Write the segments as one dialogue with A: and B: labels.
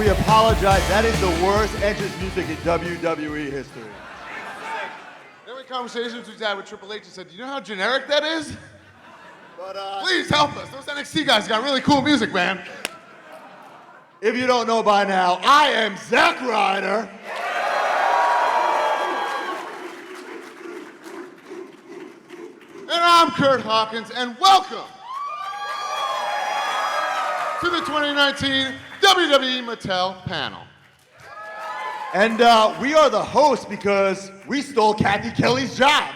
A: we apologize. That is the worst entrance music in WWE history.
B: There were conversations we had with Triple H and said, do you know how generic that is? But please help us. Those NXT guys got really cool music, man.
A: If you don't know by now, I am Zack Ryder.
B: And I'm Curt Hawkins, and welcome to the 2019 WWE Mattel panel.
A: And we are the hosts because we stole Kathy Kelly's job.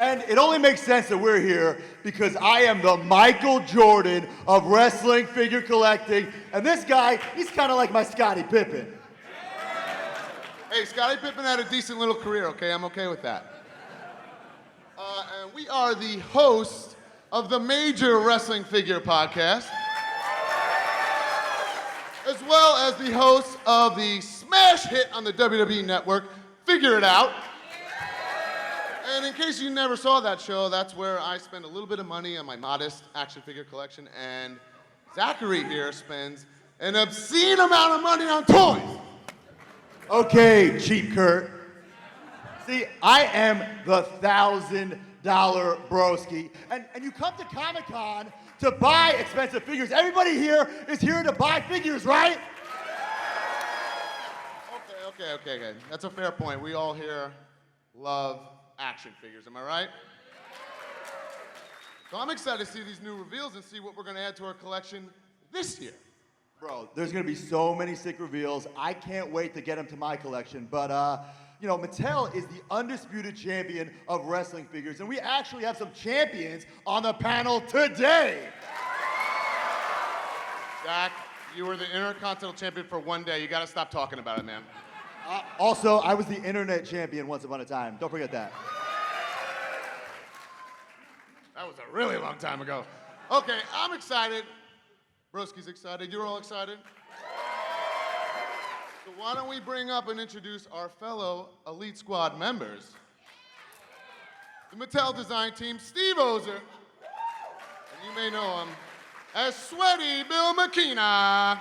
A: And it only makes sense that we're here because I am the Michael Jordan of wrestling figure collecting. And this guy, he's kind of like my Scottie Pippen.
B: Hey, Scottie Pippen had a decent little career, okay? I'm okay with that. And we are the hosts of the Major Wrestling Figure podcast, as well as the hosts of the smash hit on the WWE Network, Figure It Out. And in case you never saw that show, that's where I spend a little bit of money on my modest action figure collection, and Zachary here spends an obscene amount of money on toys.
A: Okay, cheap Curt. See, I am the $1,000 broski, and you come to Comic-Con to buy expensive figures. Everybody here is here to buy figures, right?
B: Okay. That's a fair point. We all here love action figures, am I right? So I'm excited to see these new reveals and see what we're gonna add to our collection this year.
A: Bro, there's gonna be so many sick reveals. I can't wait to get them to my collection, but you know, Mattel is the undisputed champion of wrestling figures, and we actually have some champions on the panel today.
B: Zach, you were the Intercontinental Champion for one day. You gotta stop talking about it, man.
A: Also, I was the internet champion once upon a time. Don't forget that.
B: That was a really long time ago. Okay, I'm excited. Broski's excited. You're all excited? So why don't we bring up and introduce our fellow Elite Squad members. The Mattel design team, Steve Ozer. And you may know him as Sweaty Bill Miekina.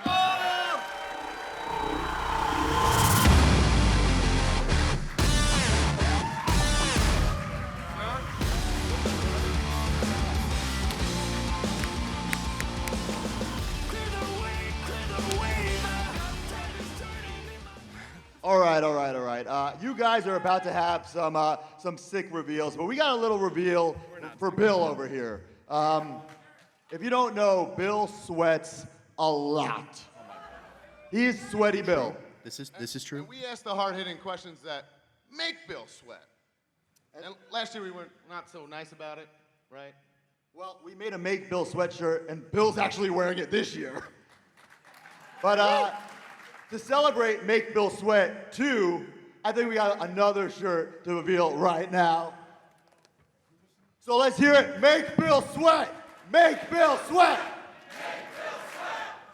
A: All right. You guys are about to have some sick reveals, but we got a little reveal for Bill over here. If you don't know, Bill sweats a lot. He's Sweaty Bill.
C: This is true.
B: And we asked the hard-hitting questions that make Bill sweat. And last year we were not so nice about it, right?
A: Well, we made a Make Bill sweatshirt, and Bill's actually wearing it this year. But to celebrate Make Bill Sweat 2, I think we got another shirt to reveal right now. So let's hear it. Make Bill Sweat! Make Bill Sweat!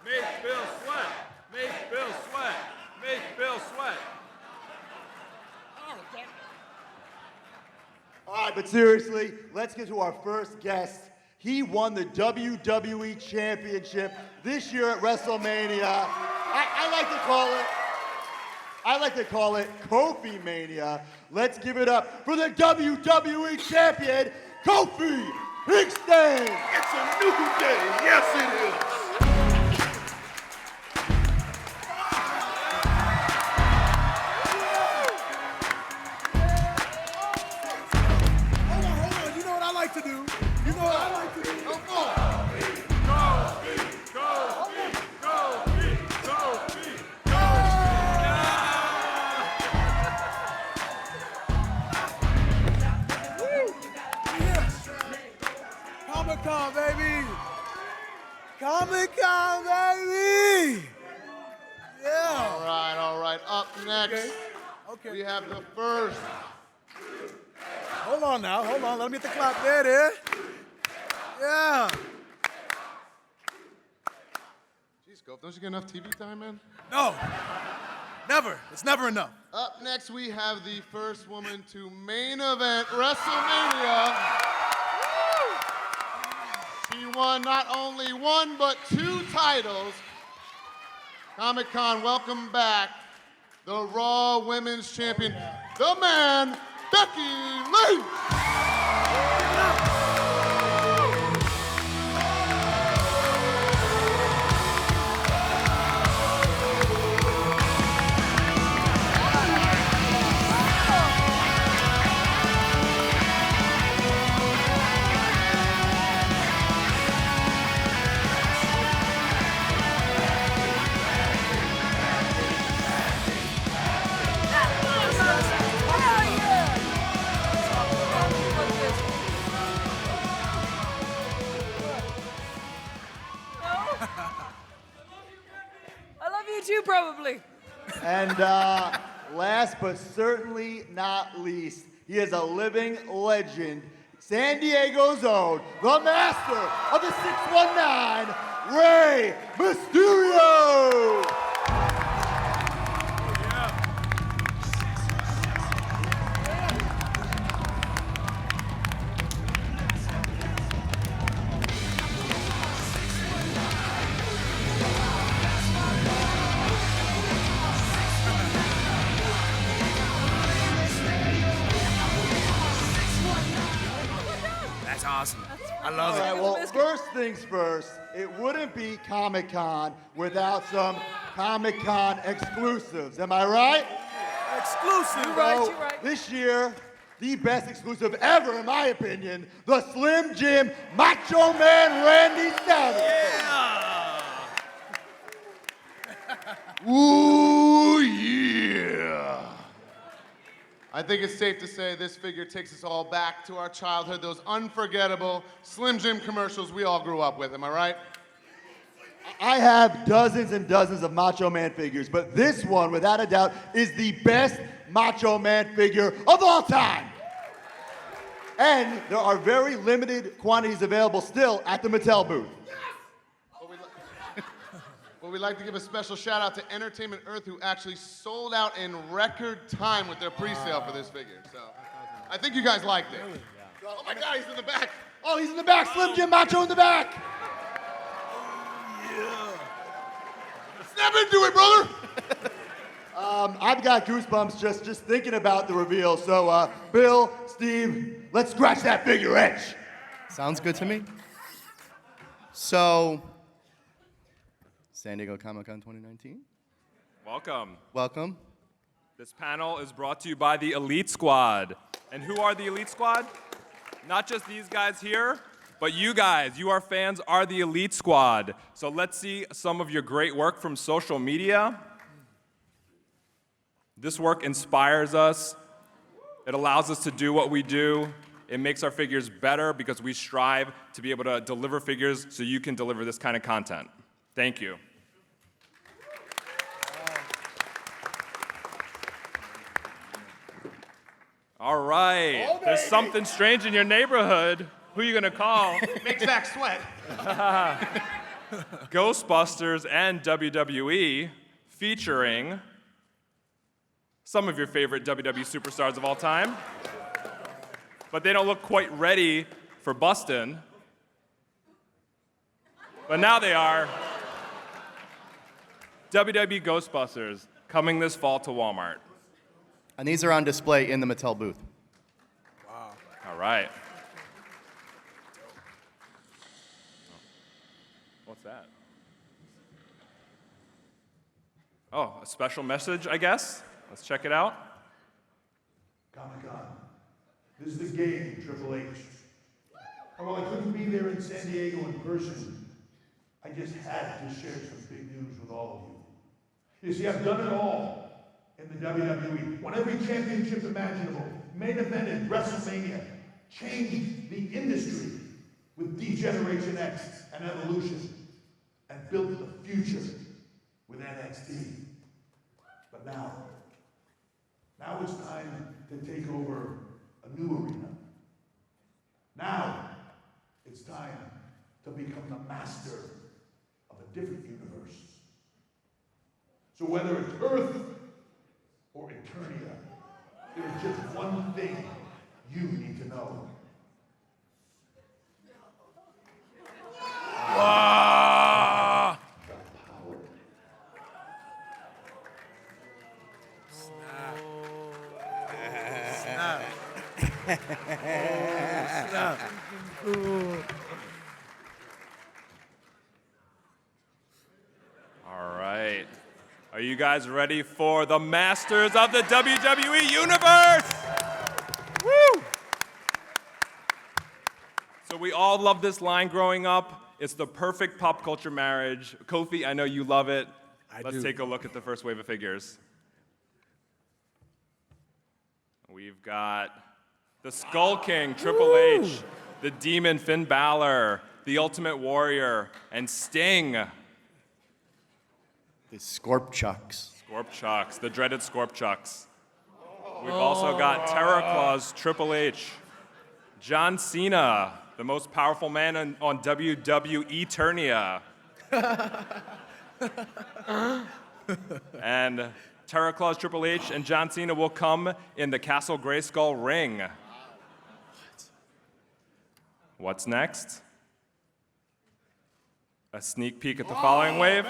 D: Make Bill sweat! Make Bill sweat! Make Bill sweat!
A: All right, but seriously, let's get to our first guest. He won the WWE Championship this year at WrestleMania. I like to call it Kofi Mania. Let's give it up for the WWE Champion, Kofi Kingston.
B: It's a new day. Yes, it is.
E: Hold on. You know what I like to do?
B: Come on.
E: Comic-Con, baby! Comic-Con, baby! Yeah!
B: All right. Up next,
E: Okay.
B: we have the first.
E: Hold on. Let me get the clap. There. Yeah!
B: Jeez, Goff, don't you get enough TV time, man?
E: No! Never. It's never enough.
B: Up next, we have the first woman to main event WrestleMania. She won not only one, but two titles Comic-Con, welcome back the Raw Women's Champion, the man, Becky Lynch.
C: I love you too, probably.
A: And last but certainly not least, he is a living legend, San Diego's own, the master of the 619, Rey Mysterio!
E: That's awesome. I love
A: All
E: it.
A: right, well, first things first, it wouldn't be Comic-Con without some Comic-Con exclusives. Am I right?
E: Exclusive.
C: You're right,
A: So,
C: you're right.
A: this year, the best exclusive ever, in my opinion, the Slim Jim Macho Man Randy Savage.
B: Ooh, yeah. I think it's safe to say this figure takes us all back to our childhood, those unforgettable Slim Jim commercials we all grew up with, am I right?
A: I have dozens and dozens of Macho Man figures, but this one, without a doubt, is the best Macho Man figure of all time. And there are very limited quantities available still at the Mattel booth.
B: But we'd like to give a special shout out to Entertainment Earth, who actually sold out in record time with their pre-sale for this figure. So I think you guys liked it. Oh my God, he's in the back.
A: Oh, he's in the back. Slim Jim Macho in the back.
B: Snap into it, brother.
A: I've got goosebumps just thinking about the reveal. So, Bill, Steve, let's scratch that figure itch.
F: Sounds good to me. So, San Diego Comic-Con 2019.
D: Welcome.
F: Welcome.
D: This panel is brought to you by the Elite Squad. And who are the Elite Squad? Not just these guys here, but you guys, you our fans, are the Elite Squad. So let's see some of your great work from social media. This work inspires us. It allows us to do what we do. It makes our figures better because we strive to be able to deliver figures so you can deliver this kind of content. Thank you. All right. There's something strange in your neighborhood. Who are you gonna call?
B: Make Zack sweat.
D: Ghostbusters and WWE featuring some of your favorite WWE superstars of all time. But they don't look quite ready for bustin'. But now they are. WWE Ghostbusters coming this fall to Walmart.
F: And these are on display in the Mattel booth.
D: All right. What's that? Oh, a special message, I guess? Let's check it out.
G: Comic-Con. This is the game, Triple H. And while I couldn't be there in San Diego in person, I just had to share some big news with all of you. You see, I've done it all in the WWE. Won every championship imaginable, main evented WrestleMania, changed the industry with D-Generation X and Evolution, and built the future with NXT. But now it's time to take over a new arena. Now it's time to become the master of a different universe. So whether it's Earth or Eternia, there's just one thing you need to know.
D: All right. Are you guys ready for the Masters of the WWE Universe? Woo! So we all love this line growing up. It's the perfect pop culture marriage. Kofi, I know you love it. Let's take a look at the first wave of figures. We've got the Skull King, Triple H, the Demon, Finn Balor, the Ultimate Warrior, and Sting.
F: The Scorp Chucks.
D: Scorp Chucks, the dreaded Scorp Chucks. We've also got Terror Claws, Triple H, John Cena, the most powerful man on WWE Eternia. And Terror Claws, Triple H, and John Cena will come in the Castle Grayskull ring. What's next? A sneak peek at the following wave.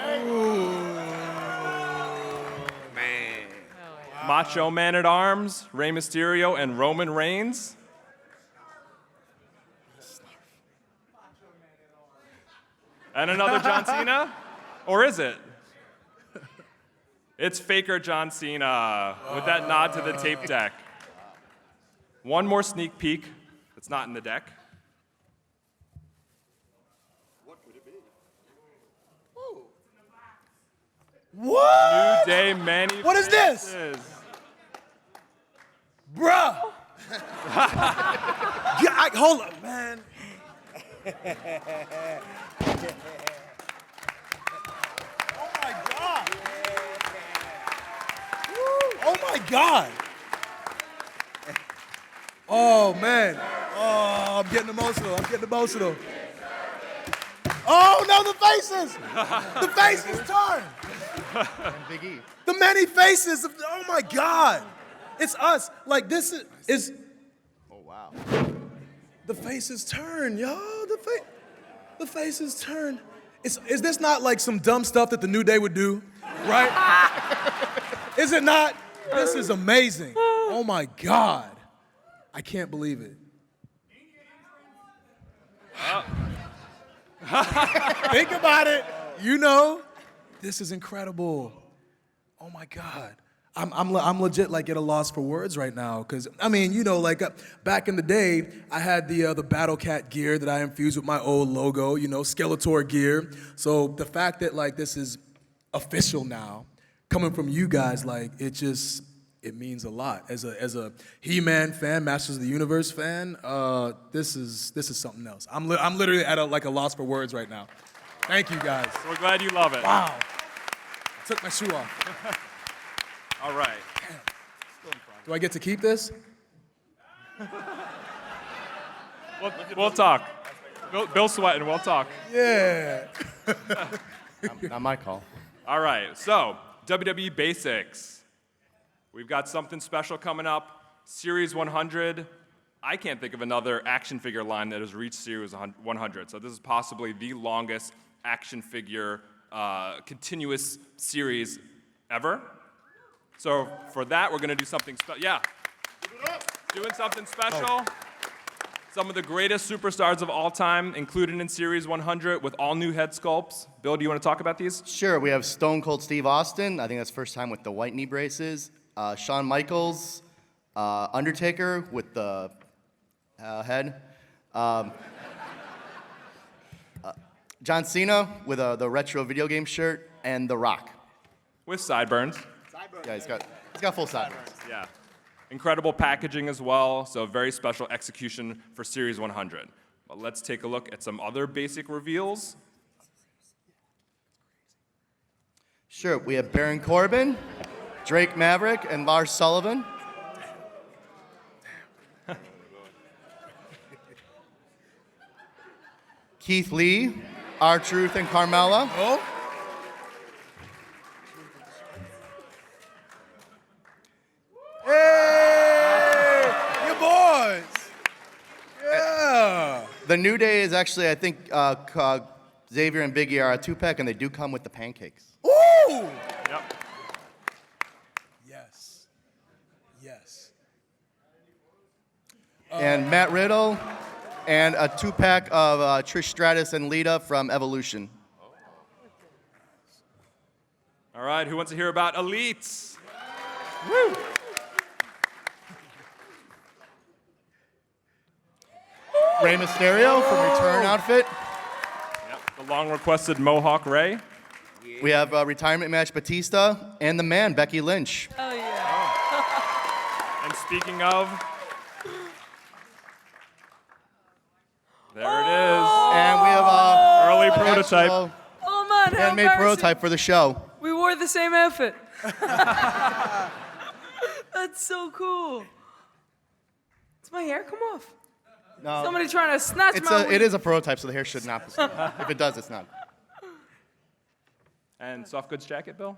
D: Macho Man at Arms, Rey Mysterio, and Roman Reigns. And another John Cena? Or is it? It's Faker John Cena with that nod to the tape deck. One more sneak peek that's not in the deck.
E: What?
D: New Day Manny.
E: What is this? Bruh. Yeah, hold up, man. Oh my God. Oh my God. Oh man. Oh, I'm getting emotional. Oh no, the faces. The faces turn.
F: And Big E.
E: The many faces of, oh my God. It's us. Like this is
F: Oh, wow.
E: the faces turn, yo. The faces turn. Is this not like some dumb stuff that the New Day would do, right? Is it not? This is amazing. Oh my God. I can't believe it. Think about it. You know, this is incredible. Oh my God. I'm legit like at a loss for words right now, because I mean, you know, like back in the day, I had the Battle Cat gear that I infused with my old logo, you know, Skeletor gear. So the fact that like this is official now, coming from you guys, like it means a lot. As a He-Man fan, Masters of the Universe fan, this is something else. I'm literally at a loss for words right now. Thank you guys.
D: We're glad you love it.
E: Wow. I took my shoe off.
D: All right.
E: Do I get to keep this?
D: We'll talk. Bill sweating, we'll talk.
E: Yeah.
F: Not my call.
D: All right, so WWE Basics. We've got something special coming up. Series 100. I can't think of another action figure line that has reached Series 100. So this is possibly the longest action figure continuous series ever. So for that, we're going to do something special. Yeah. Doing something special. Some of the greatest superstars of all time included in Series 100 with all new head sculpts. Bill, do you want to talk about these?
F: Sure, we have Stone Cold Steve Austin. I think that's first time with the white knee braces. Shawn Michaels, Undertaker with the head. John Cena with the retro video game shirt, and The Rock.
D: With sideburns.
F: Yeah, he's got full sideburns.
D: Yeah. Incredible packaging as well, so very special execution for Series 100. But let's take a look at some other basic reveals.
F: Sure, we have Baron Corbin, Drake Maverick, and Lars Sullivan. Keith Lee, R-Truth, and Carmella.
E: Oh. Hey, you boys. Yeah.
F: The New Day is actually, I think, Xavier and Biggie are a two-pack, and they do come with the pancakes.
E: Ooh.
D: Yep.
E: Yes. Yes.
F: and Matt Riddle, and a 2-pack of Trish Stratus and Lita from Evolution.
D: All right, who wants to hear about Elites? Woo!
F: Rey Mysterio from Return outfit.
D: Yep, the long-requested Mohawk Rey.
F: We have retirement match Batista and the man Becky Lynch.
C: Oh, yeah.
D: And speaking of, there it is.
F: And we have
D: Early prototype.
F: actual
C: Oh, man, how
F: handmade
C: embarrassing.
F: prototype for the show.
C: We wore the same outfit. That's so cool. Does my hair come off?
F: No,
C: Somebody trying to snatch my
F: it is a prototype, so the hair should not be. If it does, it's not.
D: And soft goods jacket, Bill?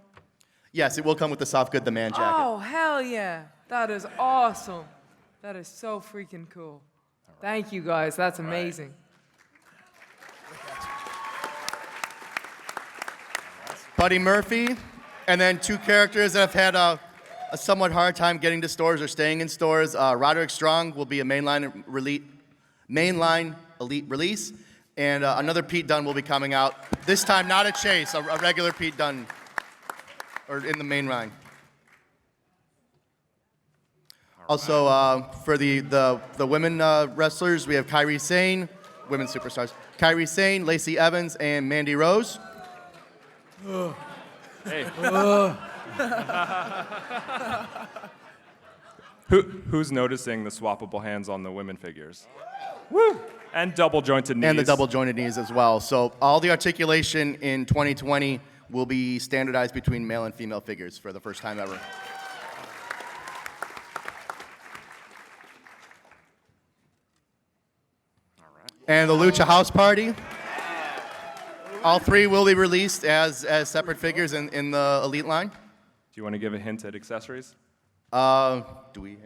F: Yes, it will come with the soft good the man jacket.
C: Oh, hell yeah. That is awesome. That is so freaking cool. Thank you, guys. That's amazing.
F: Buddy Murphy, and then 2 characters that have had a somewhat hard time getting to stores or staying in stores. Roderick Strong will be a mainline elite release, and another Pete Dunne will be coming out. This time, not a chase, a regular Pete Dunne, or in the main line. Also, for the women wrestlers, we have Kairi Sane, women's superstars. Kairi Sane, Lacey Evans, and Mandy Rose.
D: Hey. Who's noticing the swappable hands on the women figures? Woo! And double jointed knees.
F: And the double jointed knees as well. So all the articulation in 2020 will be standardized between male and female figures for the first time ever. And the Lucha House Party. All 3 will be released as separate figures in the Elite line.
D: Do you want to give a hint at accessories?
F: Do we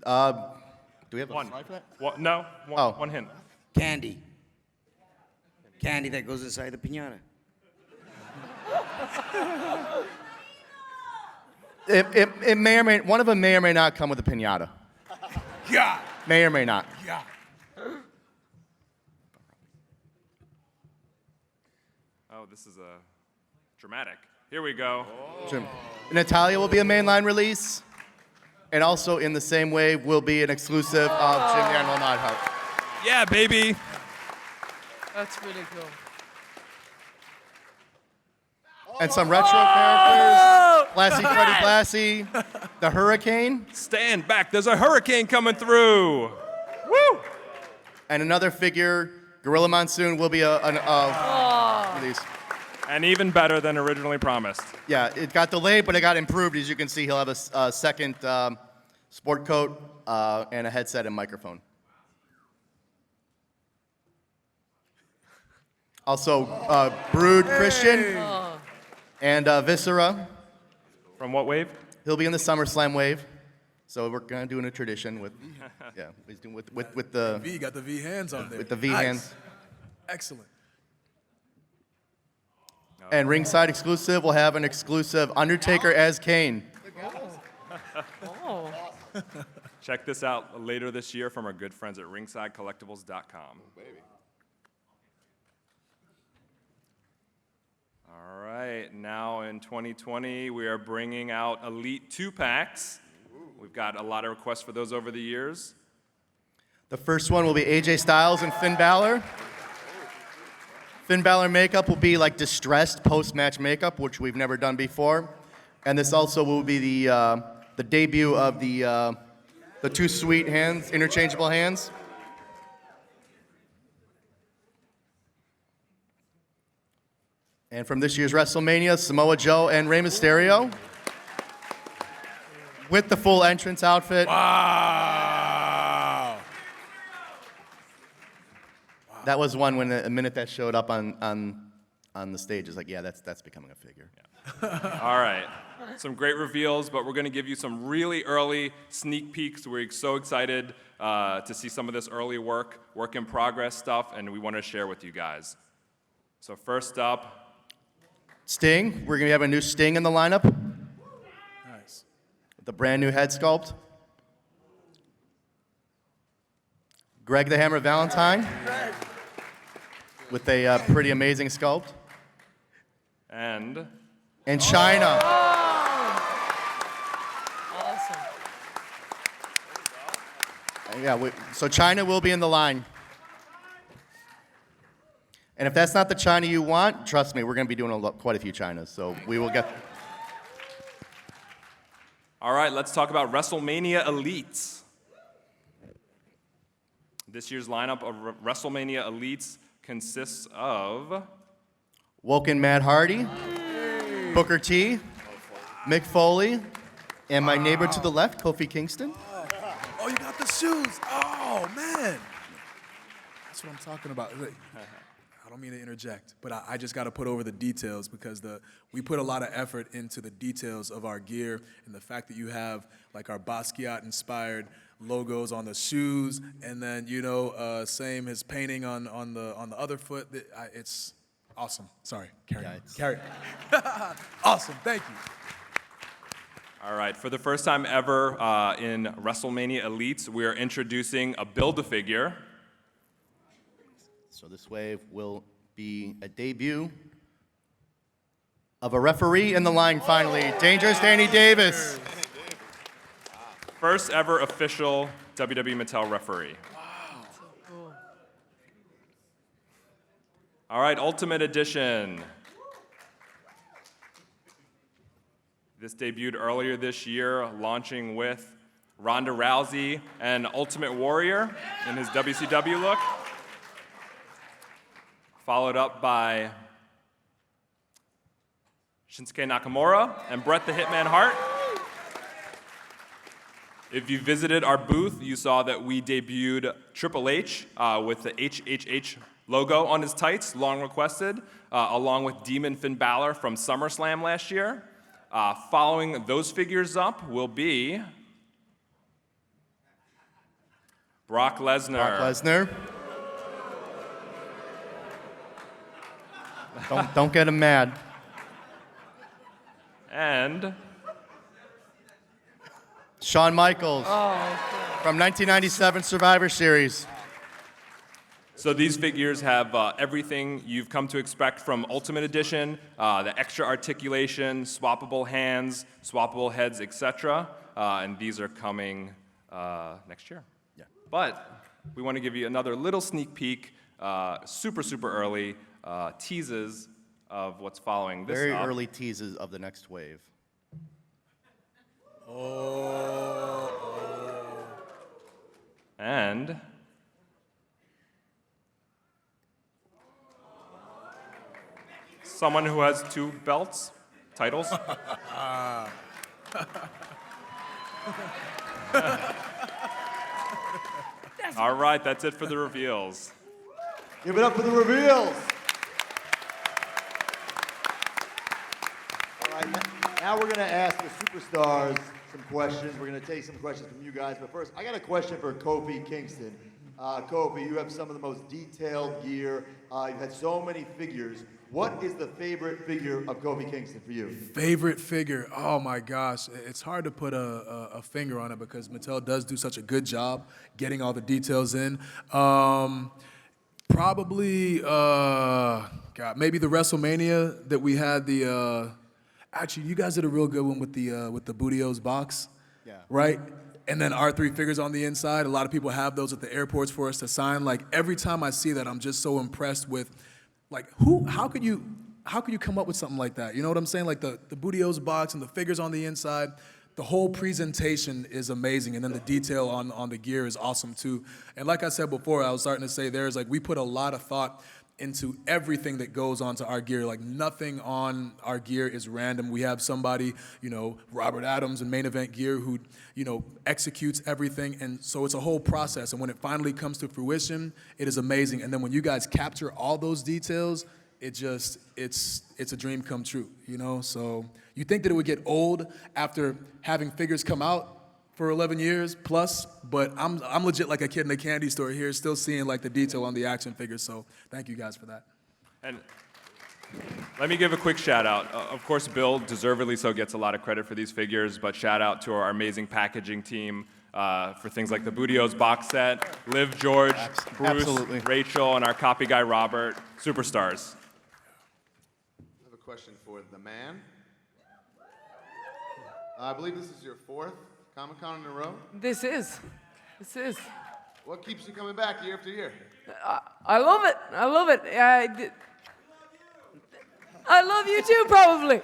F: have a
D: One.
F: slide for that?
D: No,
F: Oh.
D: one hint.
H: Candy. Candy that goes inside the piñata.
F: It may or may, one of them may or may not come with a piñata.
E: Yeah.
F: May or may not.
E: Yeah.
D: Oh, this is dramatic. Here we go.
F: Jim. Natalia will be a mainline release. And also in the same way will be an exclusive of Jim the Animal Neidhart.
D: Yeah, baby.
C: That's really cool.
F: And some retro characters. Blassie Freddy Blassie. The Hurricane.
D: Stand back. There's a hurricane coming through. Woo!
F: And another figure, Gorilla Monsoon, will be a release.
D: And even better than originally promised.
F: Yeah, it got delayed, but it got improved. As you can see, he'll have a second sport coat and a headset and microphone. Also, Brood Christian and Viscera.
D: From what wave?
F: He'll be in the SummerSlam wave. So we're kind of doing a tradition with, yeah, he's doing with the
E: V got the V hands on there.
F: with the V
E: Nice.
F: hands.
E: Excellent.
F: And ringside exclusive will have an exclusive Undertaker as Kane.
C: Oh.
D: Check this out later this year from our good friends at ringsidecollectibles.com. All right, now in 2020, we are bringing out Elite 2-packs. We've got a lot of requests for those over the years.
F: The first one will be AJ Styles and Finn Balor. Finn Balor makeup will be like distressed post-match makeup, which we've never done before. And this also will be the debut of the 2 sweet hands, interchangeable hands. And from this year's WrestleMania, Samoa Joe and Rey Mysterio with the full entrance outfit.
E: Wow.
F: That was one when the minute that showed up on the stage, it's like, yeah, that's becoming a figure.
D: All right, some great reveals, but we're going to give you some really early sneak peeks. We're so excited to see some of this early work in progress stuff, and we want to share with you guys. So first up,
F: Sting, we're gonna have a new Sting in the lineup
E: Nice.
F: with the brand new head sculpt. Greg the Hammer Valentine with a pretty amazing sculpt.
D: And
F: China.
C: Awesome.
F: Yeah, so China will be in the line. And if that's not the China you want, trust me, we're going to be doing quite a few Chinas, so we will get.
D: all right, let's talk about WrestleMania Elites. This year's lineup of WrestleMania Elites consists of
F: Woken Matt Hardy, Booker T, Mick Foley, and my neighbor to the left, Kofi Kingston.
E: Oh, you got the shoes. Oh, man. That's what I'm talking about. Look, I don't mean to interject, but I just got to put over the details because we put a lot of effort into the details of our gear and the fact that you have like our Basquiat-inspired logos on the shoes, and then same his painting on the other foot. It's awesome. Sorry, carry on. Carry. Awesome. Thank you.
D: All right, for the first time ever in WrestleMania Elites, we are introducing a Build-A-Figure.
F: So this wave will be a debut of a referee in the line finally, Dangerous Danny Davis.
D: First ever official WWE Mattel referee.
C: Wow. So cool.
D: All right, Ultimate Edition. This debuted earlier this year, launching with Ronda Rousey and Ultimate Warrior in his WCW look. Followed up by Shinsuke Nakamura and Bret the Hitman Hart. If you visited our booth, you saw that we debuted Triple H with the HHH logo on his tights, long requested, along with Demon Finn Balor from SummerSlam last year. Following those figures up will be Brock Lesnar.
F: Brock Lesnar. Don't get him mad.
D: And
F: Shawn Michaels from 1997 Survivor Series.
D: so these figures have everything you've come to expect from Ultimate Edition, the extra articulation, swappable hands, swappable heads, etc. And these are coming next year.
F: Yeah.
D: But we want to give you another little sneak peek, super early, teases of what's following this
F: Very
D: up.
F: early teases of the next wave.
D: And someone who has 2 belts, titles. All right, that's it for the reveals.
A: Give it up for the reveals. All right, now we're going to ask the superstars some questions. We're going to take some questions from you guys. But first, I got a question for Kofi Kingston. Kofi, you have some of the most detailed gear. You've had so many figures. What is the favorite figure of Kofi Kingston for you?
E: Favorite figure? Oh my gosh, it's hard to put a finger on it because Mattel does do such a good job getting all the details in. Probably, maybe the WrestleMania that we had actually, you guys did a real good one with the Booty-O's box,
F: Yeah.
E: right? And then R3 figures on the inside. A lot of people have those at the airports for us to sign. Like every time I see that, I'm just so impressed with, like, how could you come up with something like that? You know what I'm saying? Like the Booty-O's box and the figures on the inside. The whole presentation is amazing, and then the detail on the gear is awesome too. And like I said before, I was starting to say we put a lot of thought into everything that goes onto our gear. Like nothing on our gear is random. We have somebody, Robert Adams in Main Event Gear who, executes everything. And so it's a whole process. And when it finally comes to fruition, it is amazing. And then when you guys capture all those details, it's a dream come true, So you think that it would get old after having figures come out for 11 years plus, but I'm legit like a kid in a candy store here, still seeing like the detail on the action figures. So thank you guys for that.
D: And let me give a quick shout out. Of course, Bill, deservedly so, gets a lot of credit for these figures, but shout out to our amazing packaging team, for things like the Budios box set, Liv, George, Bruce,
F: Absolutely.
D: Rachel, and our copy guy, Robert, Superstars.
B: I have a question for the man. I believe this is your 4th Comic-Con in a row.
C: This is.
B: What keeps you coming back year after year?
C: I love it. I love it. I love you too, probably.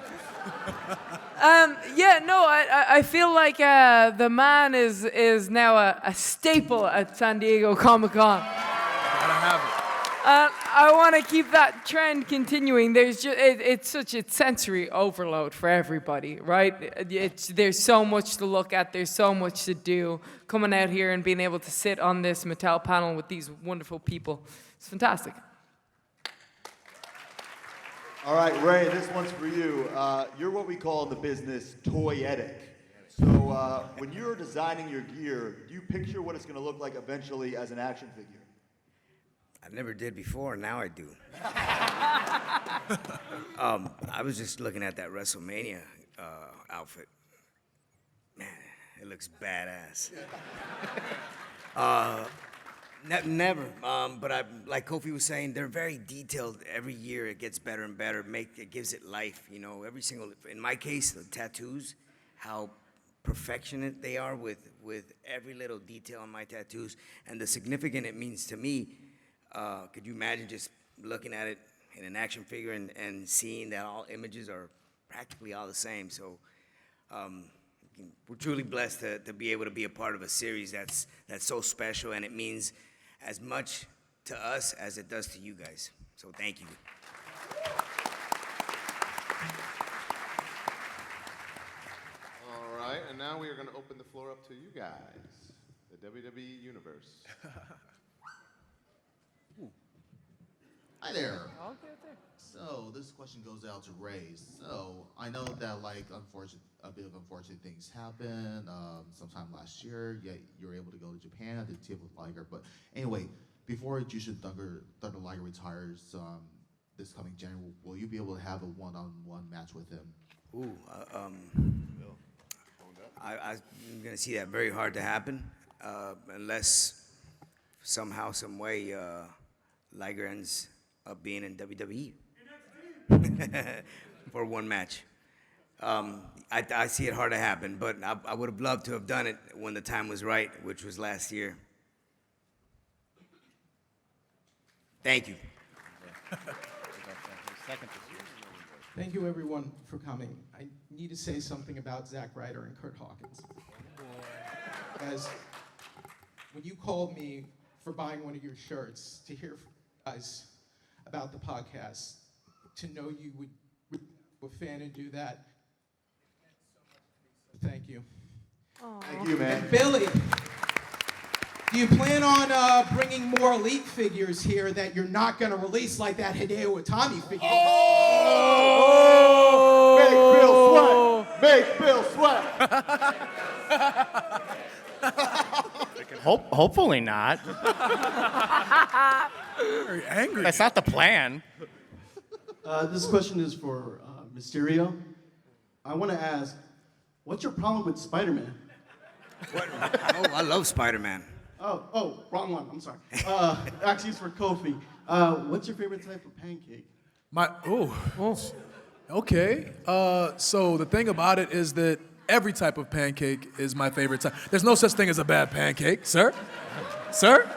C: I feel like the man is now a staple at San Diego Comic-Con.
E: Gotta have it.
C: I want to keep that trend continuing. It's such a sensory overload for everybody, right? There's so much to look at. There's so much to do. Coming out here and being able to sit on this Mattel panel with these wonderful people, it's fantastic.
A: All right, Ray, this one's for you. You're what we call in the business toyetic. So when you're designing your gear, do you picture what it's going to look like eventually as an action figure?
H: I never did before, now I do. I was just looking at that WrestleMania outfit. Man, it looks badass. Never, but like Kofi was saying, they're very detailed. Every year it gets better and better. It gives it life, you know. In my case, the tattoos, how perfectionate they are with every little detail on my tattoos, and the significant it means to me. Could you imagine just looking at it in an action figure and seeing that all images are practically all the same? So we're truly blessed to be able to be a part of a series that's so special, and it means as much to us as it does to you guys. So thank you.
B: All right, and now we are going to open the floor up to you guys, the WWE Universe.
I: Hi there. So this question goes out to Ray. So I know that like a bit of unfortunate things happened sometime last year. Yet you were able to go to Japan to team with Liger. But anyway, before Jushin Thunder Liger retires this coming January, will you be able to have a one-on-one match with him?
H: I'm gonna see that very hard to happen, unless somehow, some way, Liger ends up being in WWE for one match. I see it hard to happen, but I would have loved to have done it when the time was right, which was last year. Thank you.
J: Thank you, everyone, for coming. I need to say something about Zack Ryder and Curt Hawkins. As when you called me for buying one of your shirts, to hear from you guys about the podcast, to know you would be a fan and do that. Thank you.
A: Thank you, man.
J: And Billy, do you plan on bringing more Elite figures here that you're not going to release like that Hideo Itami figure?
A: Oh! Make Bill sweat!
F: Hopefully not.
E: Very angry.
F: That's not the plan.
K: This question is for Mysterio. I want to ask, what's your problem with Spider-Man?
H: Oh, I love Spider-Man.
K: Oh, wrong one. I'm sorry. Actually, it's for Kofi. What's your favorite type of pancake?
E: Okay. So the thing about it is that every type of pancake is my favorite type. There's no such thing as a bad pancake, sir. Sir?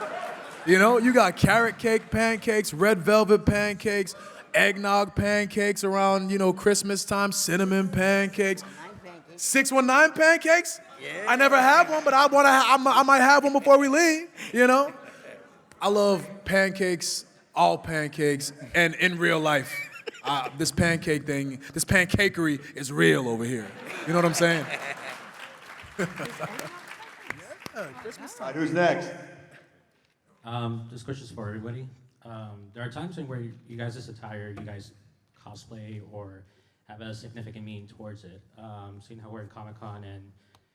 E: You know, you got carrot cake pancakes, red velvet pancakes, eggnog pancakes around, Christmas time, cinnamon pancakes. 619 pancakes?
H: Yeah.
E: I never had one, but I might have one before we leave, I love pancakes, all pancakes, and in real life. This pancake thing, this pancakery is real over here. You know what I'm saying?
A: Christmas time. Who's next?
L: This question's for everybody. There are times where you guys' attire, you guys cosplay or have a significant meaning towards it. Seeing how we're in Comic-Con and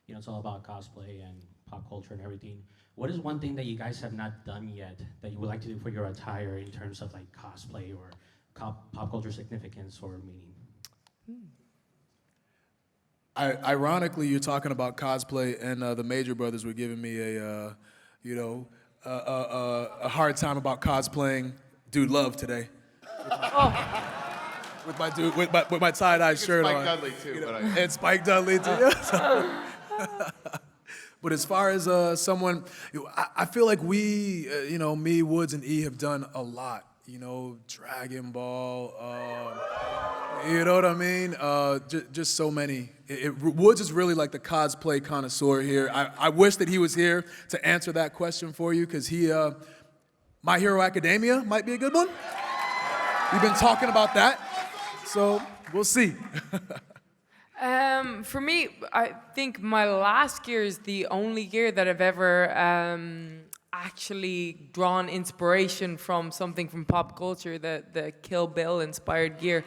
L: it's all about cosplay and pop culture and everything. What is one thing that you guys have not done yet that you would like to do for your attire in terms of like cosplay or pop culture significance or meaning?
E: Ironically, you're talking about cosplay, and the Major Brothers were giving me a hard time about cosplaying Dude Love today. With my tie-dye shirt
B: Spike
E: on.
B: Dudley too, but
E: And Spike Dudley too. But as far as someone, I feel like we, me, Woods, and E have done a lot. Dragon Ball. You know what I mean? Just so many. Woods is really like the cosplay connoisseur here. I wish that he was here to answer that question for you, because My Hero Academia might be a good one. We've been talking about that, so we'll see.
C: For me, I think my last gear is the only gear that I've ever actually drawn inspiration from something from pop culture, the Kill Bill inspired gear.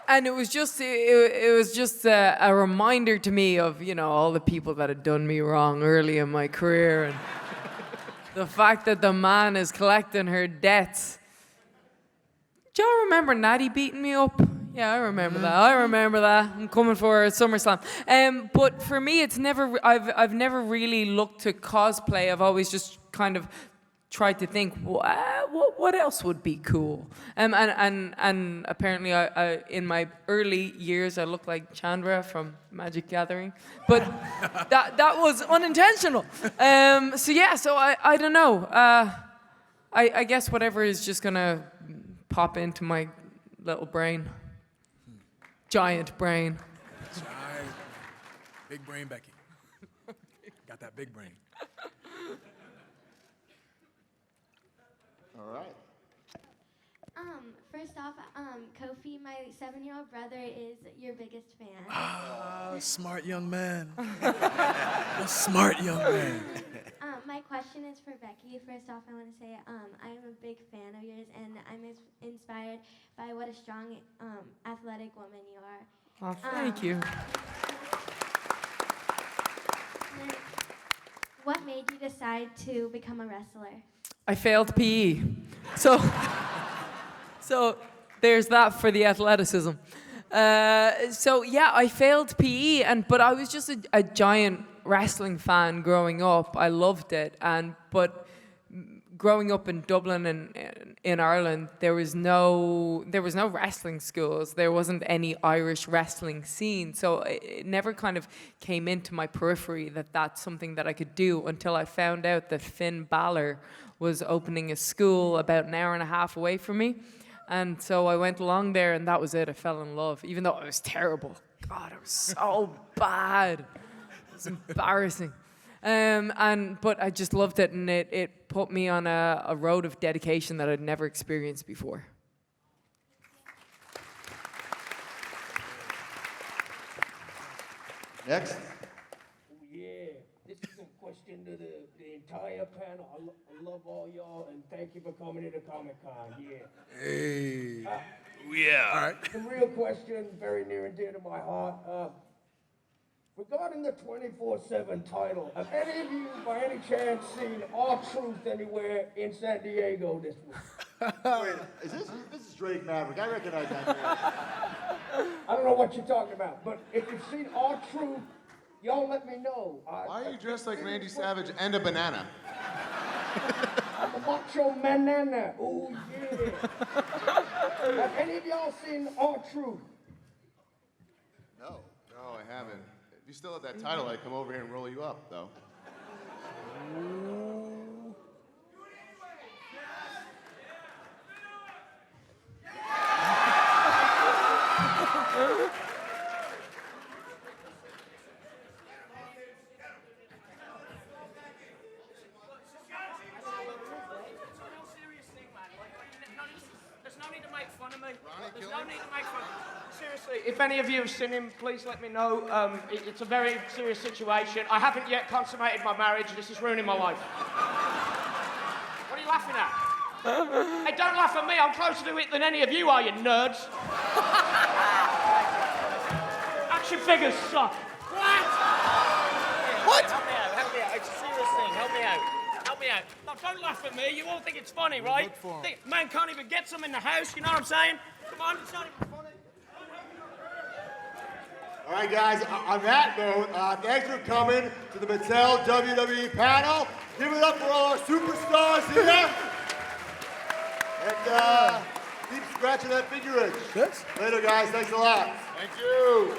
C: And it was just a reminder to me of all the people that had done me wrong early in my career, and the fact that the man is collecting her debts. Do y'all remember Natty beating me up? Yeah, I remember that. I'm coming for SummerSlam. But for me, I've never really looked to cosplay. I've always just kind of tried to think, what else would be cool? And apparently, I in my early years, I looked like Chandra from Magic Gathering, but that was unintentional. So I don't know. I guess whatever is just gonna pop into my little brain. Giant brain.
E: Big brain, Becky. Got that big brain.
A: All right.
M: First off, Kofi, my 7-year-old brother, is your biggest fan.
E: Smart young man. A smart young man.
M: My question is for Becky. First off, I want to say I'm a big fan of yours, and I'm inspired by what a strong, athletic woman you are.
C: Oh, thank you.
M: What made you decide to become a wrestler?
C: I failed PE. So there's that for the athleticism. I failed PE, but I was just a giant wrestling fan growing up. I loved it, but growing up in Dublin and in Ireland, there was no wrestling schools. There wasn't any Irish wrestling scene, so it never kind of came into my periphery that that's something that I could do until I found out that Finn Balor was opening a school about an hour and a half away from me. And so I went along there, and that was it. I fell in love, even though I was terrible. God, I was so bad. It was embarrassing. But I just loved it, and it put me on a road of dedication that I'd never experienced before.
A: Next.
N: Yeah, this is a question to the entire panel. I love all y'all, and thank you for coming to the Comic-Con. Yeah.
E: Hey.
N: Yeah.
E: All right.
N: The real question, very near and dear to my heart. Regarding the 24/7 title, have any of you, by any chance, seen R-Truth anywhere in San Diego this week?
A: Wait, this is Drake Maverick. I recognize that name.
N: I don't know what you're talking about, but if you've seen R-Truth, y'all let me know.
B: Why are you dressed like Randy Savage and a banana?
N: I'm a macho banana. Oh, yeah. Have any of y'all seen R-Truth?
B: No, I haven't. If you still have that title, I'd come over here and roll you up, though.
N: There's no need to make fun of me. There's no need to make fun of me. Seriously, if any of you have seen him, please let me know. It's a very serious situation. I haven't yet consummated my marriage. This is ruining my life. What are you laughing at? Hey, don't laugh at me. I'm closer to it than any of you are, you nerds. Action figures suck.
O: What? Help me out. It's a serious thing. Help me out.
N: No, don't laugh at me. You all think it's funny, right? Man can't even get some in the house, you know what I'm saying? Come on, it's not even funny.
A: All right, guys, on that note, thanks for coming to the Mattel WWE panel. Give it up for all our superstars here. And keep scratching that figure itch.
E: Yes.
A: Later, guys. Thanks a lot.
B: Thank you.